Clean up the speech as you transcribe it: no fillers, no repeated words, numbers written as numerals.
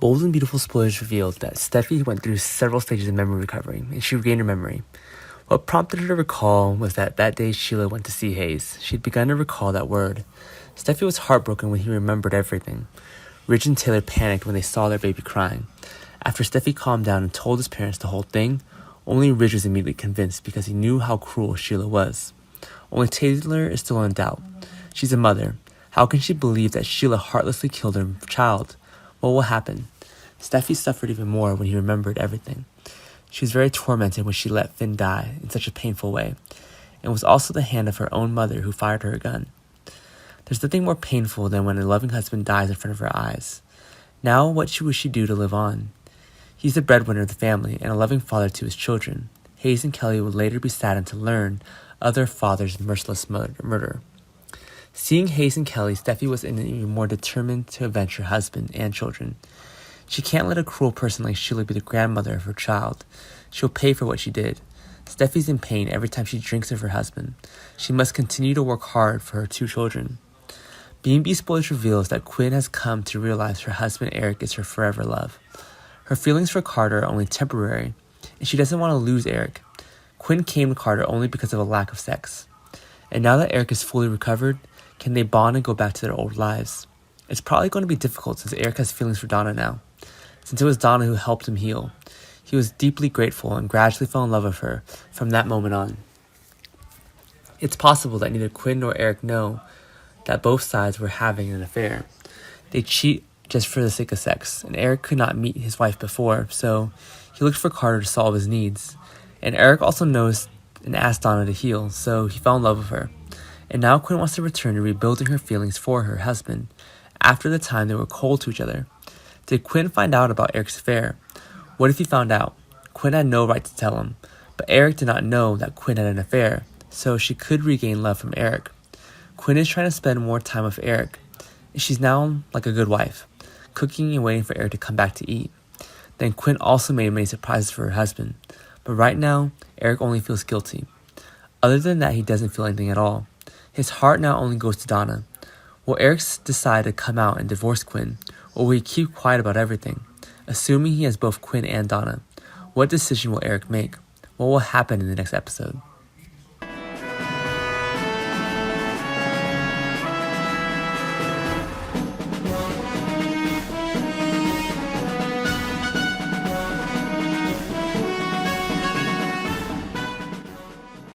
Bold and Beautiful spoilers revealed that Steffi went through several stages of memory recovery, and she regained her memory. What prompted her to recall was that day Sheila went to see Hayes. She'd begun to recall that word. Steffi was heartbroken when he remembered everything. Ridge and Taylor panicked when they saw their baby crying. After Steffi calmed down and told his parents the whole thing, only Ridge was immediately convinced because he knew how cruel Sheila was. Only Taylor is still in doubt. She's a mother. How can she believe that Sheila heartlessly killed her child? What will happen? Steffi suffered even more when he remembered everything. She was very tormented when she let Finn die in such a painful way. It was also the hand of her own mother who fired her a gun. There's nothing more painful than when a loving husband dies in front of her eyes. Now, what would she do to live on? He's the breadwinner of the family and a loving father to his children. Hayes and Kelly would later be saddened to learn of their father's merciless murder. Seeing Hayes and Kelly, Steffi was even more determined to avenge her husband and children. She can't let a cruel person like Sheila be the grandmother of her child. She'll pay for what she did. Steffi's in pain every time she drinks of her husband. She must continue to work hard for her 2 children. B&B Spoilers reveals that Quinn has come to realize her husband Eric is her forever love. Her feelings for Carter are only temporary, and she doesn't want to lose Eric. Quinn came to Carter only because of a lack of sex. And now that Eric is fully recovered, can they bond and go back to their old lives? It's probably going to be difficult since Eric has feelings for Donna now. Since it was Donna who helped him heal, he was deeply grateful and gradually fell in love with her from that moment on. It's possible that neither Quinn nor Eric know that both sides were having an affair. They cheat just for the sake of sex, and Eric could not meet his wife before, so he looked for Carter to solve his needs. And Eric also knows and asked Donna to heal, so he fell in love with her. And now Quinn wants to return to rebuilding her feelings for her husband after the time they were cold to each other. Did Quinn find out about Eric's affair? What if he found out? Quinn had no right to tell him, but Eric did not know that Quinn had an affair, so she could regain love from Eric. Quinn is trying to spend more time with Eric. She's now like a good wife, cooking and waiting for Eric to come back to eat. Then Quinn also made many surprises for her husband, but right now, Eric only feels guilty. Other than that, he doesn't feel anything at all. His heart now only goes to Donna. Will Eric decide to come out and divorce Quinn, or will he keep quiet about everything, assuming he has both Quinn and Donna? What decision will Eric make? What will happen in the next episode?